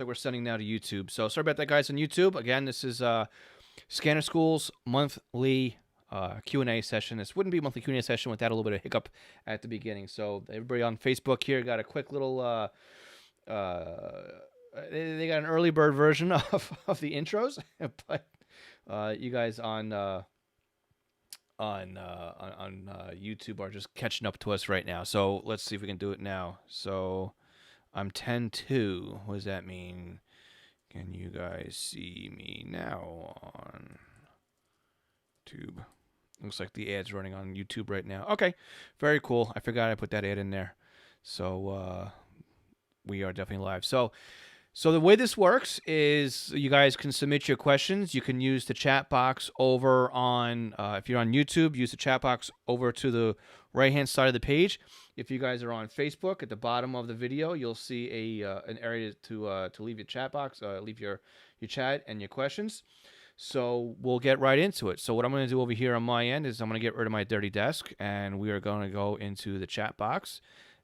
Like we're sending now to YouTube. So sorry about that, guys, on YouTube. Again, this is Scanner School's monthly Q&A session. This wouldn't be a monthly Q&A session without a little bit of hiccup at the beginning. So everybody on Facebook here got a quick little they got an early bird version of the intros, but you guys on YouTube are just catching up to us right now. So let's see if we can do it now. So I'm 10-2. What does that mean? Can you guys see me now on YouTube? Looks like the ad's running on YouTube right now. Okay, very cool. I forgot I put that ad in there. So we are definitely live. So the way this works is you guys can submit your questions. You can use the chat box over on, if you're on YouTube, use the chat box over to the right-hand side of the page. If you guys are on Facebook, at the bottom of the video, you'll see an area to leave your chat box, leave your chat and your questions. So we'll get right into it. So what I'm going to do over here on my end is I'm going to get rid of my dirty desk, and we are going to go into the chat box.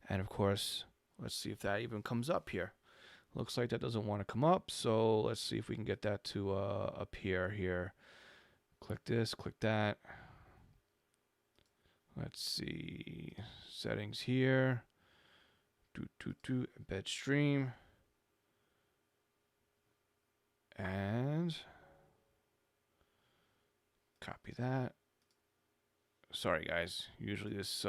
And, of course, let's see if that even comes up here. Looks like that doesn't want to come up, so let's see if we can get that to appear here. Click this, click that. Let's see, settings here. Embed stream. And copy that. Sorry, guys. Usually this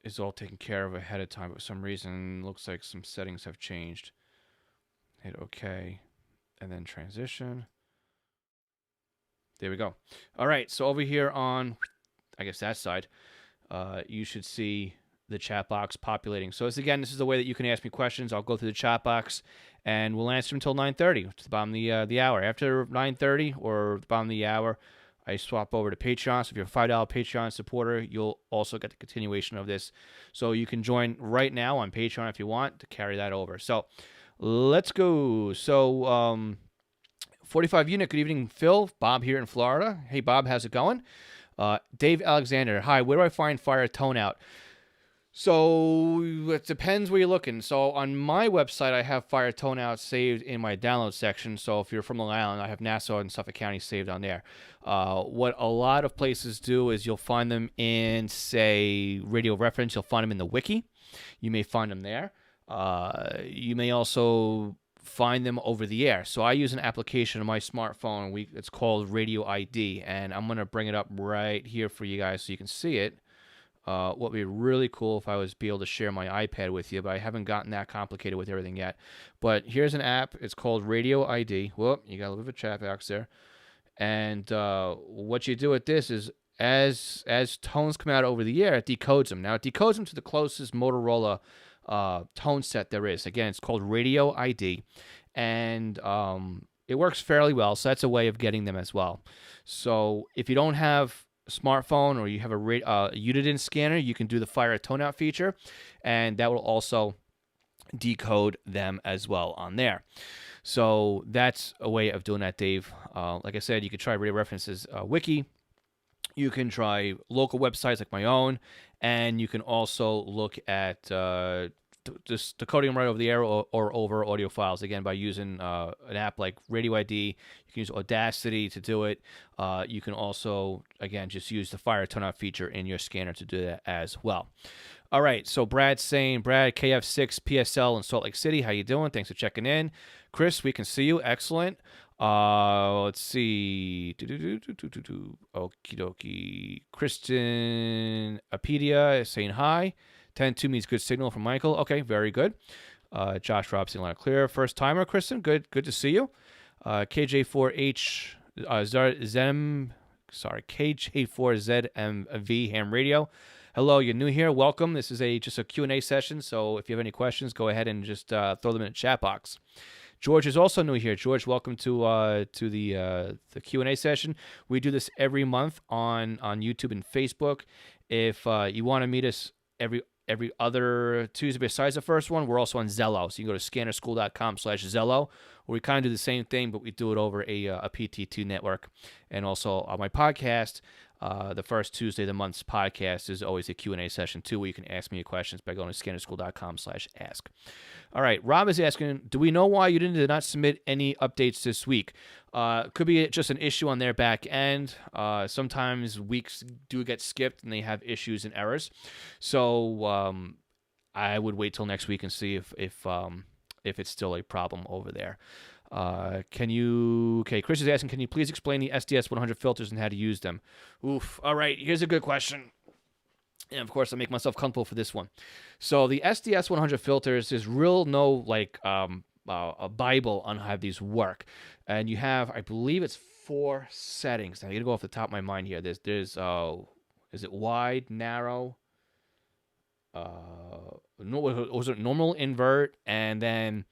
is all taken care of ahead of time, but for some reason looks like some settings have changed. Hit OK, and then transition. There we go. All right, so over here on, I guess that side, you should see the chat box populating. So this is the way that you can ask me questions. I'll go through the chat box, and we'll answer them until 9:30, which is the bottom of the hour. After 9:30 or the bottom of the hour, I swap over to Patreon. So if you're a $5 Patreon supporter, you'll also get the continuation of this. So you can join right now on Patreon if you want to carry that over. So let's go. So 45 unit, good evening, Phil. Bob here in Florida. Hey, Bob, how's it going? Dave Alexander, hi, where do I find Fire Tone Out? So it depends where you're looking. So on my website, I have Fire Tone Out saved in my download section. So if you're from Long Island, I have Nassau and Suffolk County saved on there. What a lot of places do is you'll find them in, say, Radio Reference. You'll find them in the wiki. You may find them there. You may also find them over the air. So I use an application on my smartphone. It's called Radio ID, and I'm going to bring it up right here for you guys so you can see it. What would be really cool if I was able to share my iPad with you, but I haven't gotten that complicated with everything yet. But here's an app. It's called Radio ID. Whoop, you got a little bit of a chat box there. And what you do with this is as tones come out over the air, it decodes them. Now, it decodes them to the closest Motorola tone set there is. Again, it's called Radio ID. And it works fairly well, so that's a way of getting them as well. So if you don't have smartphone or you have a Uniden scanner, you can do the Fire Tone Out feature, and that will also decode them as well on there. So that's a way of doing that, Dave. Like I said, you could try Radio References wiki. You can try local websites like my own, and you can also look at just decoding them right over the air or over audio files, again, by using an app like Radio ID. You can use Audacity to do it. You can also, again, just use the Fire Tone Out feature in your scanner to do that as well. All right, so Brad's saying, Brad, KF6 PSL in Salt Lake City. How you doing? Thanks for checking in. Chris, we can see you. Excellent. Let's see. Okie dokie. Kristen Apedia is saying hi. 10-2 means good signal from Michael. Okay, very good. Josh Robson, loud clear. First timer, Kristen. Good to see you. KJ4H KJ4ZMV Ham Radio. Hello, you're new here. Welcome. This is just a Q&A session, so if you have any questions, go ahead and just throw them in the chat box. George is also new here. George, welcome to the Q&A session. We do this every month on YouTube and Facebook. If you want to meet us every other Tuesday besides the first one, we're also on Zello. So you can go to scannerschool.com/Zello, where we kind of do the same thing, but we do it over a PT2 network. And also on my podcast, The first Tuesday of the month's podcast is always a Q&A session, too, where you can ask me your questions by going to scannerschool.com/ask. All right, Rob is asking, do we know why you did not submit any updates this week? Could be just an issue on their back end. Sometimes weeks do get skipped and they have issues and errors. So I would wait till next week and see if it's still a problem over there. Chris is asking, can you please explain the SDS 100 filters and how to use them? Oof. All right, here's a good question. And of course, I make myself comfortable for this one. So the SDS 100 filters, there's no a Bible on how these work. And you have, I believe it's 4 settings. Now, I'm going to go off the top of my mind here. There's is it wide, narrow? Was it normal, invert, and then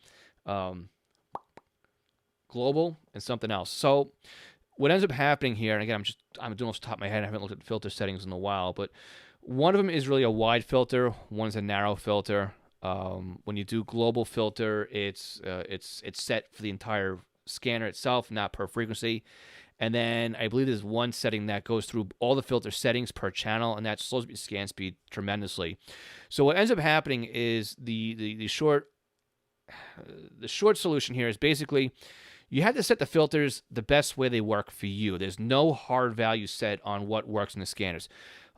global and something else. So what ends up happening here, and again, I'm doing off the top of my head. I haven't looked at filter settings in a while, but one of them is really a wide filter. One is a narrow filter. When you do global filter, it's set for the entire scanner itself, not per frequency. And then I believe there's one setting that goes through all the filter settings per channel, and that slows the scan speed tremendously. So what ends up happening is the short solution here is basically you have to set the filters the best way they work for you. There's no hard value set on what works in the scanners,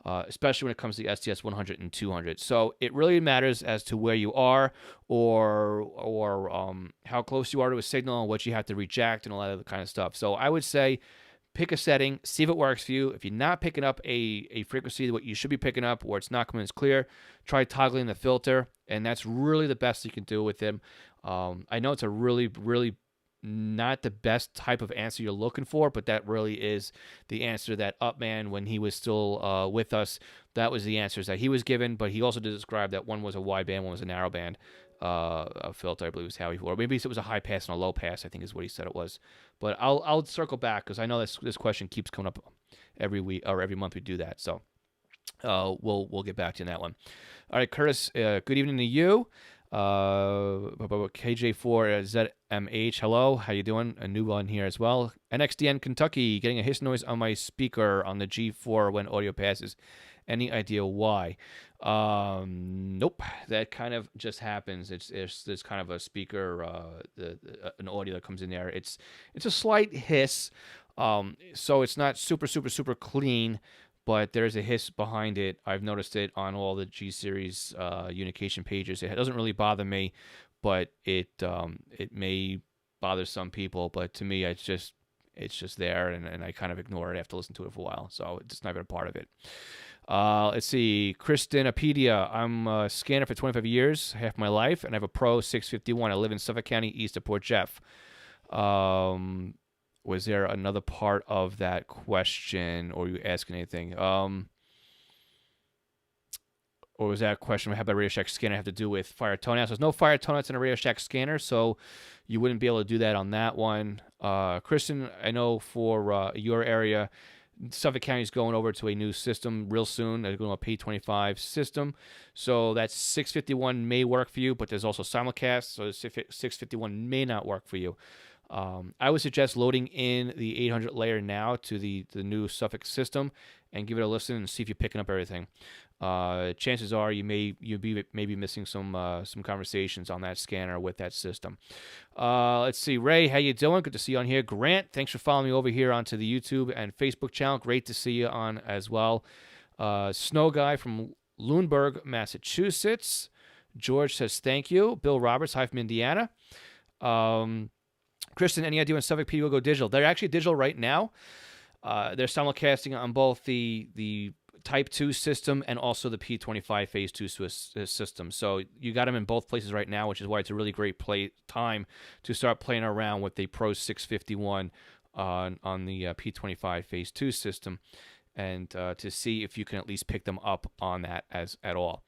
especially when it comes to the SDS 100 and 200. So it really matters as to where you are or how close you are to a signal and what you have to reject and all that other kind of stuff. So I would say pick a setting, see if it works for you. If you're not picking up a frequency what you should be picking up or it's not coming as clear, try toggling the filter, and that's really the best you can do with them. I know it's a really, really not the best type of answer you're looking for, but that really is the answer that Upman, when he was still with us, that was the answers that he was given. But he also did describe that one was a wide band, one was a narrow band filter, I believe was how he, or maybe it was a high pass and a low pass, I think is what he said it was. But I'll circle back because I know this question keeps coming up every week or every month we do that. So we'll get back to you on that one. All right, Curtis, good evening to you. KJ4ZMH, hello, how you doing? A new one here as well. NXDN Kentucky, getting a hiss noise on my speaker on the G4 when audio passes. Any idea why? Nope, that kind of just happens. There's kind of a speaker, an audio that comes in there. It's a slight hiss, so it's not super clean, but there's a hiss behind it. I've noticed it on all the G Series Unication pages. It doesn't really bother me, but it may bother some people. But to me, it's just there, and I kind of ignore it after listening to it for a while. So it's not even a part of it. Let's see, Kristen Apedia. I'm a scanner for 25 years, half my life, and I have a Pro 651. I live in Suffolk County, east of Port Jeff. Was there another part of that question, or were you asking anything? Or was that a question how about Radio Shack scanner have to do with fire toenails? There's no fire toenails in a Radio Shack scanner, so you wouldn't be able to do that on that one. Kristen, I know for your area, Suffolk County is going over to a new system real soon. They're going to a P25 system. So that 651 may work for you, but there's also simulcast, so 651 may not work for you. I would suggest loading in the 800 layer now to the new Suffolk system and give it a listen and see if you're picking up everything. Chances are you may be missing some conversations on that scanner with that system. Let's see, Ray, how you doing? Good to see you on here. Grant, thanks for following me over here onto the YouTube and Facebook channel. Great to see you on as well. Snow Guy from Lunenburg, Massachusetts. George says thank you. Bill Roberts, hi from Indiana. Kristen, any idea when Suffolk PD will go digital? They're actually digital right now. They're simulcasting on both the Type 2 system and also the P25 Phase 2 system. So you got them in both places right now, which is why it's a really great time to start playing around with the Pro 651 on the P25 Phase 2 system, and to see if you can at least pick them up on that at all.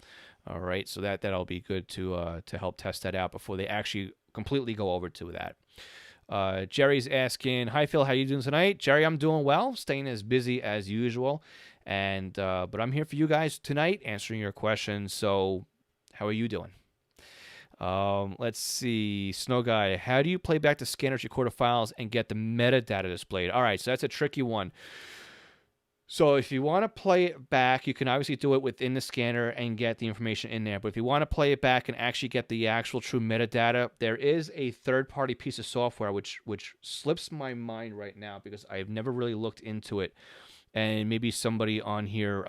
All right, so that'll be good to help test that out before they actually completely go over to that. Jerry's asking, hi Phil, how you doing tonight? Jerry, I'm doing well, staying as busy as usual, and but I'm here for you guys tonight, answering your questions. So, how are you doing? Let's see, Snow Guy, how do you play back the scanners, recorder files, and get the metadata displayed? All right, so that's a tricky one. So if you want to play it back, you can obviously do it within the scanner and get the information in there. But if you want to play it back and actually get the actual true metadata, there is a third-party piece of software which slips my mind right now because I've never really looked into it, and maybe somebody on here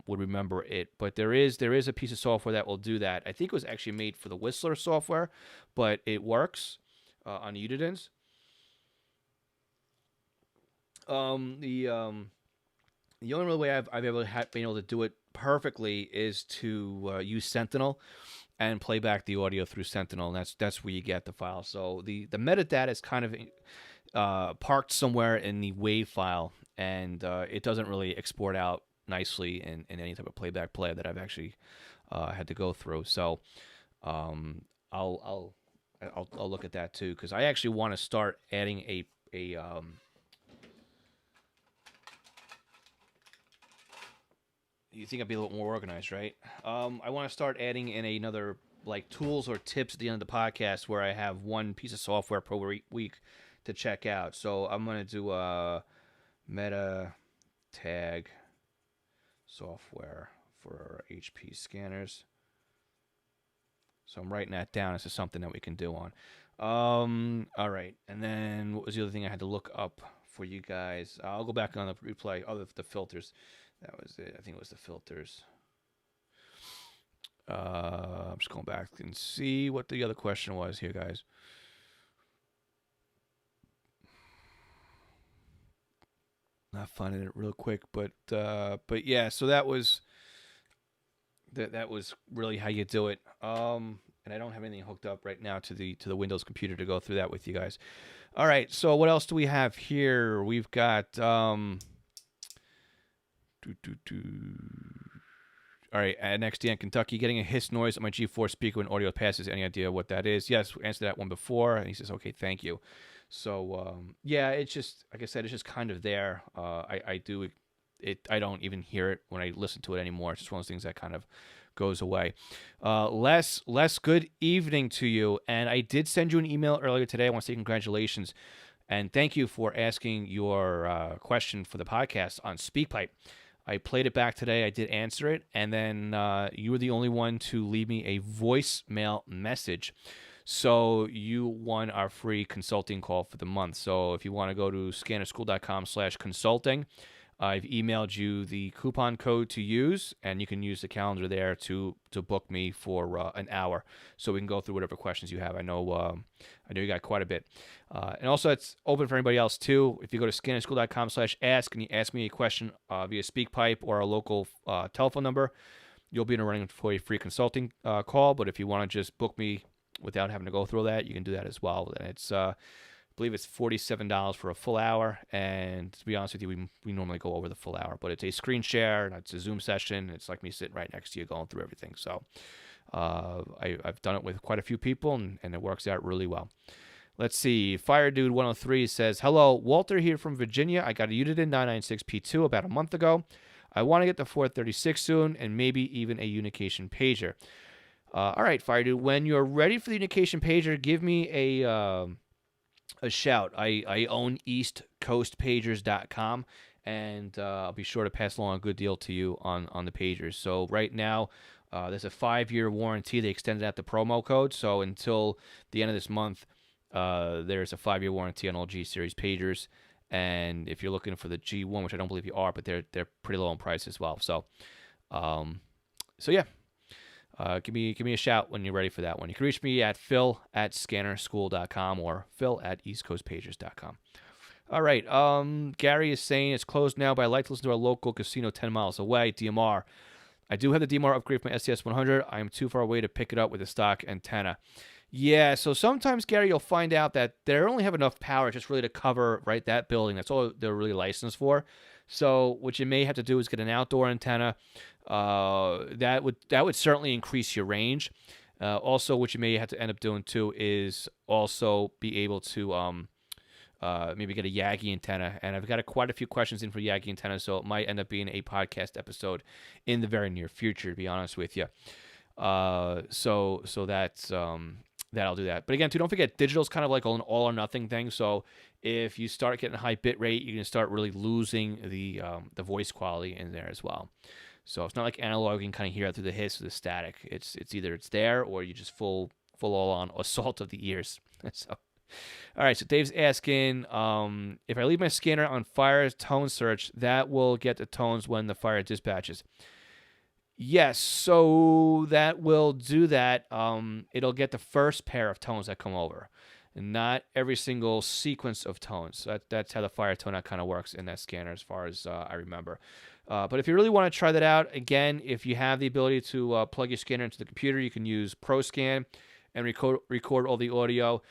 would remember it. But there is a piece of software that will do that. I think it was actually made for the Whistler software, but it works on the Unidens. The only real way I've ever been able to do it perfectly is to use Sentinel and play back the audio through Sentinel, and that's where you get the file. So the metadata is kind of parked somewhere in the WAV file, and it doesn't really export out nicely in any type of playback player that I've actually had to go through. So I'll look at that too, because I actually want to start adding a you think I'd be a little more organized, right? I want to start adding in another like tools or tips at the end of the podcast where I have one piece of software per week to check out. So I'm gonna do a meta tag software for HP scanners. So I'm writing that down. This is something that we can do on. All right, and then what was the other thing I had to look up for you guys? I'll go back on the replay. Oh, the filters. That was it. I think it was the filters. I'm just going back and see what the other question was here, guys. Not finding it real quick, but yeah. So that was really how you do it. And I don't have anything hooked up right now to the Windows computer to go through that with you guys. All right. So what else do we have here? We've got All right, at NXDN Kentucky, getting a hiss noise on my G4 speaker when audio passes. Any idea what that is? Yes, we answered that one before. And he says, okay, thank you. So, yeah, it's just, like I said, it's just kind of there. I don't even hear it when I listen to it anymore. It's just one of those things that kind of goes away. Les, good evening to you. And I did send you an email earlier today. I want to say congratulations. And thank you for asking your question for the podcast on SpeakPipe. I played it back today. I did answer it. And then you were the only one to leave me a voicemail message. So you won our free consulting call for the month. So if you want to go to scannerschool.com/consulting, I've emailed you the coupon code to use, and you can use the calendar there to book me for an hour, so we can go through whatever questions you have. I know you got quite a bit, and also it's open for anybody else too. If you go to scannerschool.com/ask and you ask me a question via SpeakPipe or a local telephone number, you'll be in a running for a free consulting call. But if you want to just book me without having to go through that, you can do that as well. And it's I believe it's $47 for a full hour, and to be honest with you, we normally go over the full hour, but it's a screen share, and it's a Zoom session. It's like me sitting right next to you going through everything. So I've done it with quite a few people, and it works out really well. Let's see. Fire Dude 103 says, hello, Walter here from Virginia. I got a Uniden 996P2 about a month ago. I want to get the 436 soon, and maybe even a Unication pager. All right, Fire Dude, when you're ready for the Unication pager, give me a shout. I own eastcoastpagers.com, and I'll be sure to pass along a good deal to you on the pagers. So right now, there's a 5-year warranty. They extended out the promo code, so until the end of this month, there's a 5-year warranty on all G series pagers. And if you're looking for the G1, which I don't believe you are, but they're pretty low in price as well. So yeah. Give me a shout when you're ready for that one. You can reach me at phil@scannerschool.com or phil@eastcoastpagers.com. All right. Gary is saying it's closed now, but I like to listen to our local casino 10 miles away, DMR. I do have the DMR upgrade from my SCS 100. I am too far away to pick it up with a stock antenna. Yeah, so sometimes, Gary, you'll find out that they only have enough power just really to cover that building. That's all they're really licensed for. So what you may have to do is get an outdoor antenna. That would certainly increase your range. Also, what you may have to end up doing too is also be able to maybe get a Yagi antenna. And I've got quite a few questions in for Yagi antenna, so it might end up being a podcast episode in the very near future, to be honest with you. So that's that'll do that. But again, too, don't forget, digital is kind of like an all or nothing thing. So if you start getting a high bit rate, you can start really losing the voice quality in there as well. So it's not like analog. You can kind of hear it through the hiss or the static. It's either it's there or you just full all on assault of the ears. So, all right. So Dave's asking, if I leave my scanner on fire tone search, that will get the tones when the fire dispatches. Yes, so that will do that. It'll get the first pair of tones that come over, and not every single sequence of tones. That's how the fire tone out kind of works in that scanner, as far as I remember. But if you really want to try that out, again, if you have the ability to plug your scanner into the computer, you can use ProScan and record all the audio.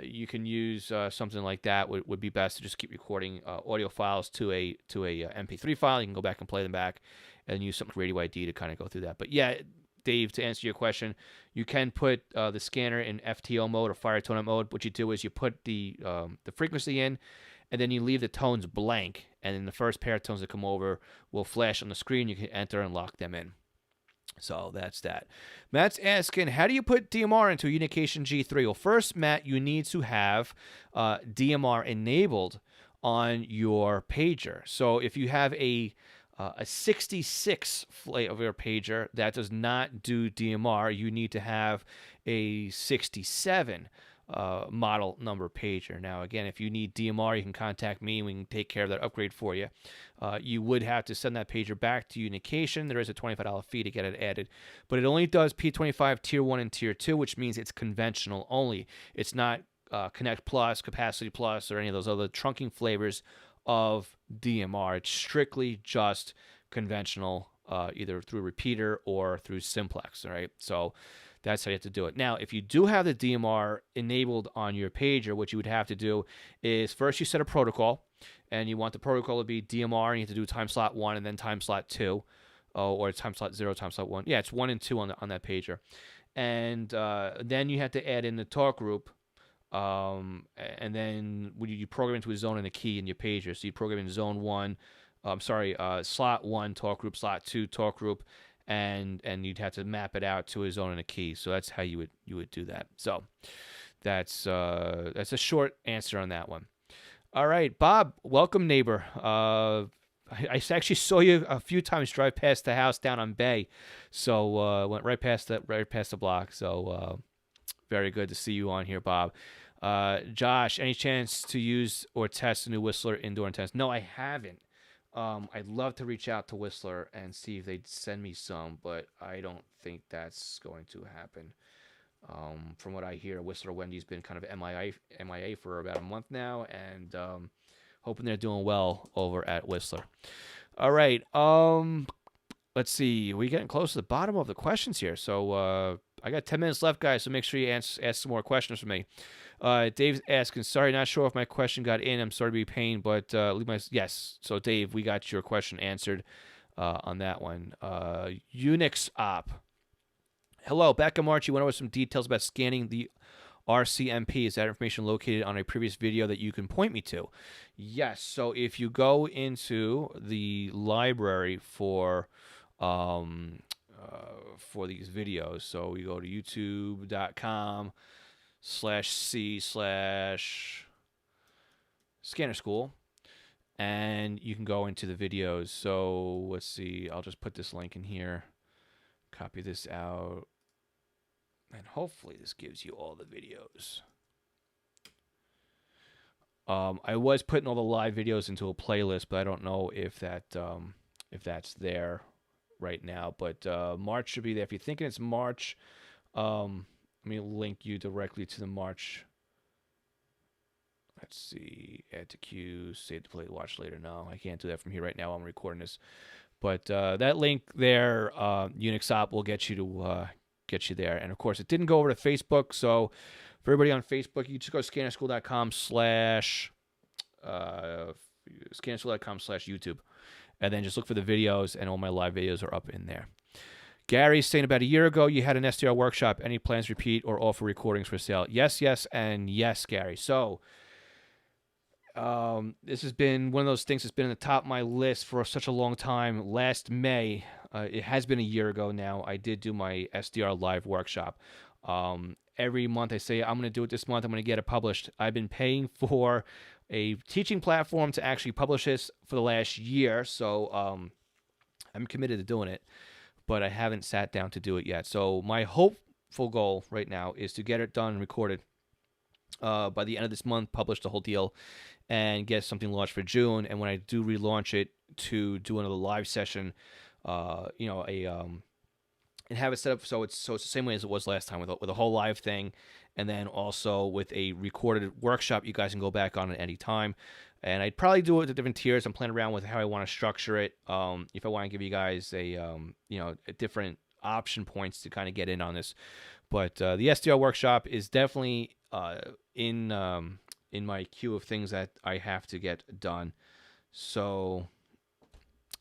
You can use something like that. Would be best to just keep recording audio files to a MP3 file. You can go back and play them back, and use something like Radio ID to kind of go through that. But yeah, Dave, to answer your question, you can put the scanner in FTO mode or fire tone mode. What you do is you put the frequency in, and then you leave the tones blank, and then the first pair of tones that come over will flash on the screen. You can enter and lock them in. So that's that. Matt's asking, how do you put DMR into a Unication G3? Well, first, Matt, you need to have DMR enabled on your pager. So if you have a 66 flavor pager that does not do DMR, you need to have a 67 model number pager. Now, again, if you need DMR, you can contact me and we can take care of that upgrade for you. You would have to send that pager back to Unication. There is a $25 fee to get it added, but it only does P25 Tier 1 and Tier 2, which means it's conventional only. It's not Connect Plus, Capacity Plus, or any of those other trunking flavors of DMR. It's strictly just conventional, either through repeater or through simplex. All right, so that's how you have to do it. Now, if you do have the DMR enabled on your pager, what you would have to do is first you set a protocol, and you want the protocol to be DMR, and you have to do time slot 1 and then time slot 2, or time slot 0, time slot 1. Yeah, it's 1 and 2 on that pager. And then you have to add in the talk group, and then when you program into a zone and a key in your pager. So you program in zone 1, slot 1 talk group, slot 2 talk group, and you'd have to map it out to a zone and a key. So that's how you would do that. So that's a short answer on that one. All right, Bob, welcome, neighbor. I actually saw you a few times drive past the house down on Bay, so went right past the block. So very good to see you on here, Bob. Josh, any chance to use or test a new Whistler indoor antennas? No, I haven't. I'd love to reach out to Whistler and see if they'd send me some, but I don't think that's going to happen. From what I hear, Whistler Wendy's been kind of MIA for about a month now, and hoping they're doing well over at Whistler. All right. Let's see. We're getting close to the bottom of the questions here, so I got 10 minutes left, guys, so make sure you ask some more questions for me. Dave's asking, sorry, not sure if my question got in. I'm sorry to be a pain, but yes. So, Dave, we got your question answered on that one. Unix Op. Hello, back in March, you went over some details about scanning the RCMP. Is that information located on a previous video that you can point me to? Yes. So if you go into the library for these videos, so we go to youtube.com/c/scanner school, and you can go into the videos. So let's see, I'll just put this link in here, copy this out, and hopefully this gives you all the videos. I was putting all the live videos into a playlist, but I don't know if that's there right now. But March should be there. If you're thinking it's March, let me link you directly to the March. Let's see, add to queue, save to play, watch later. No, I can't do that from here right now. I'm recording this, but that link there, Unix Op, will get you to get you there. And of course, it didn't go over to Facebook, so for everybody on Facebook, you just go to scannerschool.com/YouTube, and then just look for the videos, and all my live videos are up in there. Gary's saying, about a year ago, you had an SDR workshop. Any plans to repeat or offer recordings for sale? Yes, and yes, Gary. So this has been one of those things that's been on the top of my list for such a long time. Last May, it has been a year ago now, I did do my SDR live workshop. every month I say, I'm going to do it this month. I'm going to get it published. I've been paying for a teaching platform to actually publish this for the last year. So I'm committed to doing it, but I haven't sat down to do it yet. So my hopeful goal right now is to get it done and recorded by the end of this month, publish the whole deal, and get something launched for June. And when I do relaunch it, to do another live session, and have it set up so it's the same way as it was last time, with a whole live thing, and then also with a recorded workshop you guys can go back on at any time. And I'd probably do it at different tiers. I'm playing around with how I want to structure it. If I want to give you guys a different option points to kind of get in on this, but the SDR workshop is definitely in my queue of things that I have to get done. So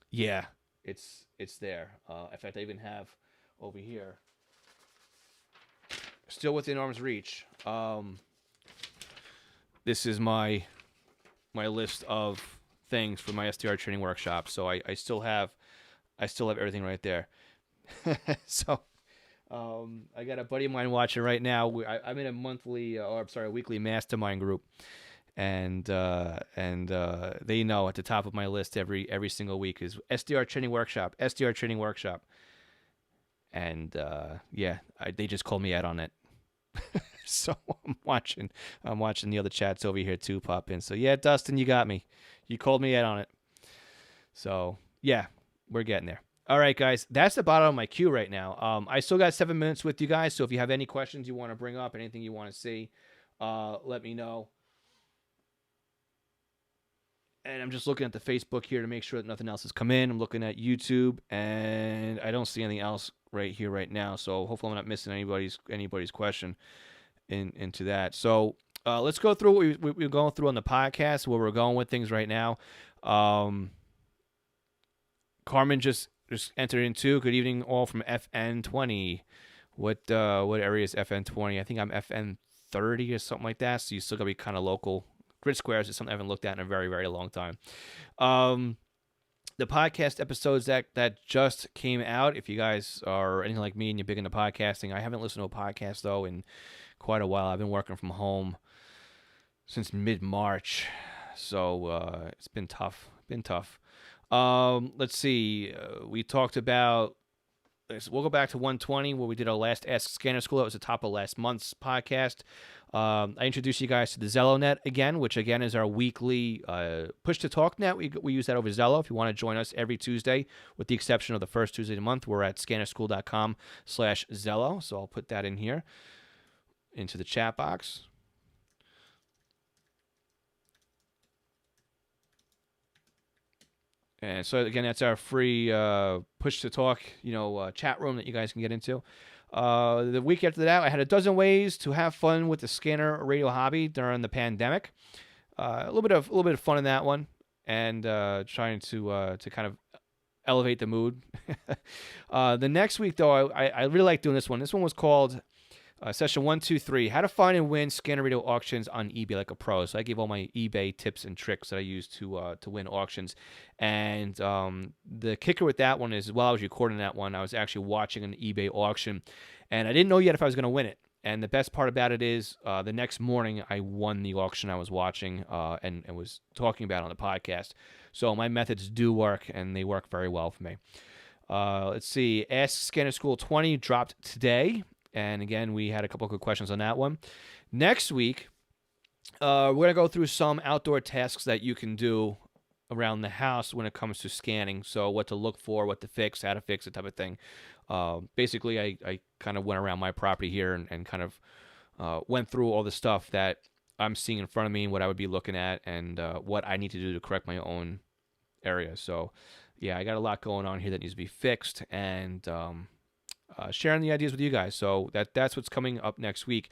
yeah, it's there. In fact, I even have over here, still within arm's reach. This is my list of things for my SDR training workshop. So I still have everything right there. So I got a buddy of mine watching right now. I'm in a weekly mastermind group, and they know at the top of my list every single week is SDR training workshop, and they just called me out on it. So I'm watching the other chats over here too pop in. So yeah, Dustin, you got me. You called me out on it. So yeah, we're getting there. All right, guys, that's the bottom of my queue right now. I still got 7 minutes with you guys, so if you have any questions you want to bring up, anything you want to see, let me know. And I'm just looking at the Facebook here to make sure that nothing else has come in. I'm looking at YouTube, and I don't see anything else right here right now. So hopefully I'm not missing anybody's question into that. So let's go through what we're going through on the podcast, where we're going with things right now. Carmen just entered into. Good evening, all from FN20. What area is FN20? I think I'm FN30 or something like that. So you still gotta be kind of local. Grid Squares is something I haven't looked at in a very, very long time. The podcast episodes that just came out, if you guys are anything like me and you're big into podcasting, I haven't listened to a podcast though in quite a while. I've been working from home since mid-March, so it's been tough. Let's see. We talked about. We'll go back to 120 where we did our last Ask Scanner School. That was the top of last month's podcast. I introduced you guys to the ZelloNet again, which again is our weekly push to talk net. We use that over Zello. If you want to join us every Tuesday, with the exception of the first Tuesday of the month, we're at scannerschool.com/Zello. So I'll put that in here into the chat box. And so again, that's our free push to talk, chat room that you guys can get into. The week after that, I had a dozen ways to have fun with the scanner radio hobby during the pandemic. A little bit of fun in that one, and trying to kind of elevate the mood. The next week, though, I really like doing this one. This one was called Session 123, How to Find and Win Scanner Radio Auctions on eBay Like a Pro. So I gave all my eBay tips and tricks that I use to win auctions. And the kicker with that one is, while I was recording that one, I was actually watching an eBay auction, and I didn't know yet if I was going to win it. And the best part about it is the next morning I won the auction I was watching and was talking about on the podcast. So my methods do work, and they work very well for me. Let's see. Ask Scanner School 20 dropped today. And again, we had a couple of good questions on that one. Next week, we're going to go through some outdoor tasks that you can do around the house when it comes to scanning. So what to look for, what to fix, how to fix it, type of thing. Basically, I kind of went around my property here and kind of went through all the stuff that I'm seeing in front of me and what I would be looking at, and what I need to do to correct my own area. So yeah, I got a lot going on here that needs to be fixed, and sharing the ideas with you guys. So that's what's coming up next week.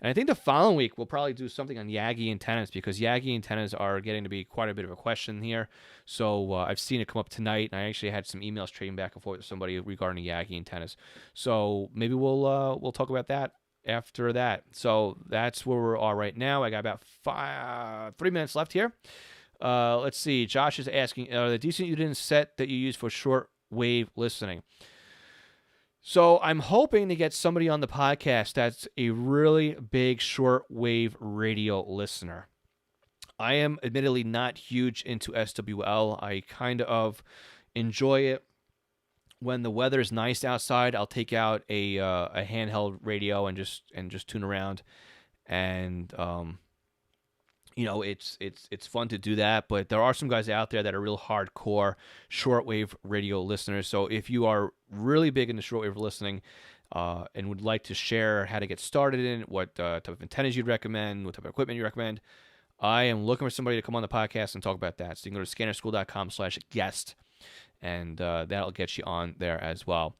And I think the following week we'll probably do something on Yagi antennas, because Yagi antennas are getting to be quite a bit of a question here. So I've seen it come up tonight, and I actually had some emails trading back and forth with somebody regarding Yagi antennas. So maybe we'll talk about that after that. So that's where we are right now. I got about 3 minutes left here. Let's see. Josh is asking, the decent unit set that you use for short wave listening. So I'm hoping to get somebody on the podcast that's a really big shortwave radio listener. I am admittedly not huge into SWL. I kind of enjoy it when the weather is nice outside. I'll take out a handheld radio and just tune around, and it's fun to do that. But there are some guys out there that are real hardcore shortwave radio listeners. So if you are really big into shortwave listening, and would like to share how to get started in it, what type of antennas you'd recommend, what type of equipment you recommend, I am looking for somebody to come on the podcast and talk about that. So you can go to scannerschool.com/guest, and that'll get you on there as well.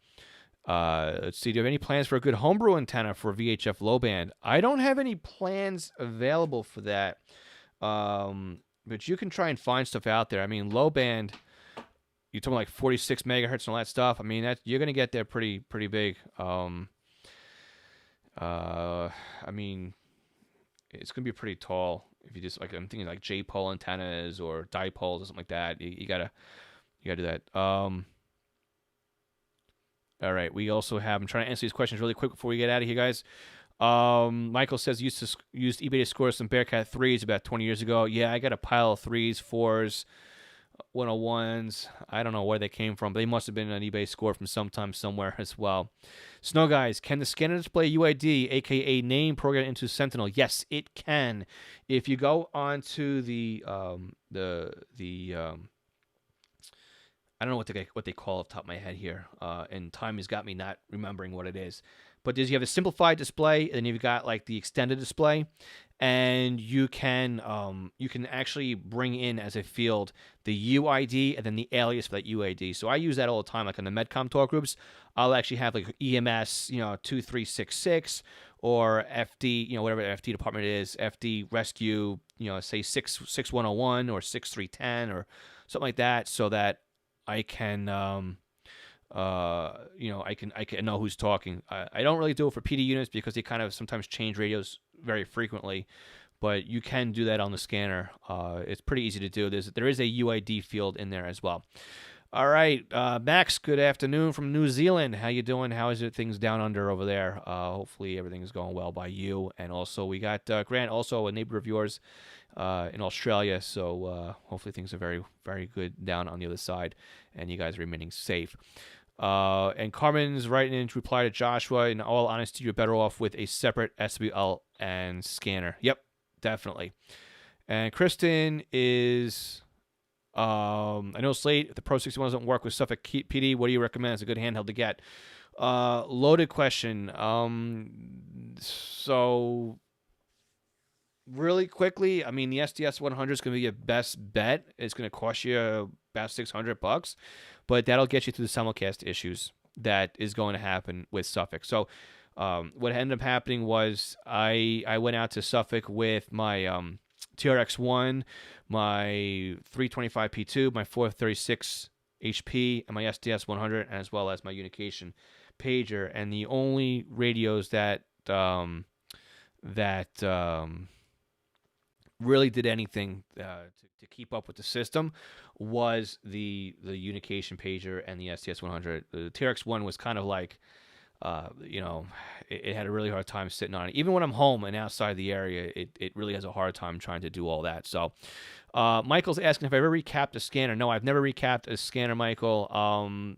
Let's see. Do you have any plans for a good homebrew antenna for VHF low band? I don't have any plans available for that, but you can try and find stuff out there. I mean, low band, you're talking like 46 megahertz and all that stuff. I mean, that you're gonna get there pretty big. I mean, it's gonna be pretty tall if you just, like, I'm thinking like J-pole antennas or dipoles or something like that. You gotta do that. All right. We also have, I'm trying to answer these questions really quick before we get out of here, guys. Michael says used eBay to score some Bearcat 3s about 20 years ago. Yeah, I got a pile of 3s, 4s, 101s. I don't know where they came from, but they must have been an eBay score from sometime somewhere as well. Snow Guys, can the scanner display UID, aka name, program into Sentinel? Yes, it can. If you go onto the I don't know what they call off the top of my head here, and time has got me not remembering what it is. But you have a simplified display, and then you've got like the extended display, and you can actually bring in as a field the UID and then the alias for that UID. So I use that all the time, like in the Medcom talk groups. I'll actually have like EMS, 2366 or FD, whatever the FD department is, FD rescue, say 6101 or 6310 or something like that, so that I can, I can know who's talking. I don't really do it for PD units because they kind of sometimes change radios very frequently, but you can do that on the scanner. It's pretty easy to do. There is a UID field in there as well. All right, Max, good afternoon from New Zealand. How you doing? How is it things down under over there? Hopefully everything is going well by you. And also we got Grant, also a neighbor of yours in Australia. So hopefully things are very, very good down on the other side, and you guys are remaining safe. And Carmen's writing in to reply to Joshua, in all honesty, you're better off with a separate SWL and scanner. Yep, definitely. And Kristen is... I know Slate, if the Pro 61 doesn't work with Suffolk PD, what do you recommend as a good handheld to get? Loaded question. So really quickly, I mean, the SDS 100 is going to be your best bet. It's going to cost you about $600, but that'll get you through the simulcast issues that is going to happen with Suffolk. So what ended up happening was I went out to Suffolk with my TRX1, my 325P2, my 436 HP, and my SDS 100, as well as my Unication pager. And the only radios that really did anything to keep up with the system was the Unication pager and the SDS 100. The TRX1 was kind of like, it had a really hard time sitting on it. Even when I'm home and outside the area, it really has a hard time trying to do all that. So Michael's asking if I ever recapped a scanner. No, I've never recapped a scanner, Michael.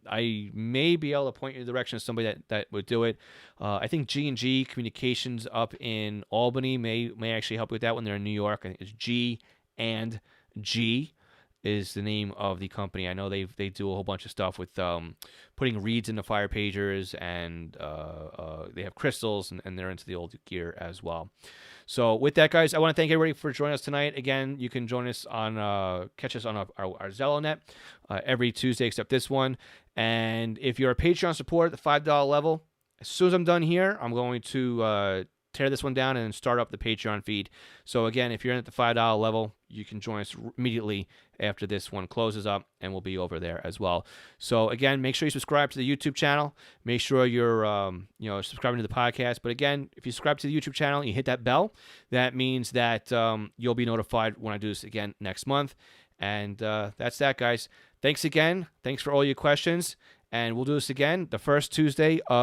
I may be able to point you in the direction of somebody that would do it. I think G&G Communications up in Albany may actually help with that when they're in New York. I think it's G&G is the name of the company. I know they do a whole bunch of stuff with putting reads into fire pagers, and they have crystals, and they're into the old gear as well. So with that, guys, I want to thank everybody for joining us tonight. Again, you can join us on catch us on our ZeloNet every Tuesday except this one. And if you're a Patreon supporter at the $5 level, as soon as I'm done here, I'm going to tear this one down and start up the Patreon feed. So again, if you're in at the $5 level, you can join us immediately after this one closes up, and we'll be over there as well. So again, make sure you subscribe to the YouTube channel. Make sure you're subscribing to the podcast. But again, if you subscribe to the YouTube channel and you hit that bell, that means that you'll be notified when I do this again next month. And that's that, guys. Thanks again. Thanks for all your questions. And we'll do this again the first Tuesday of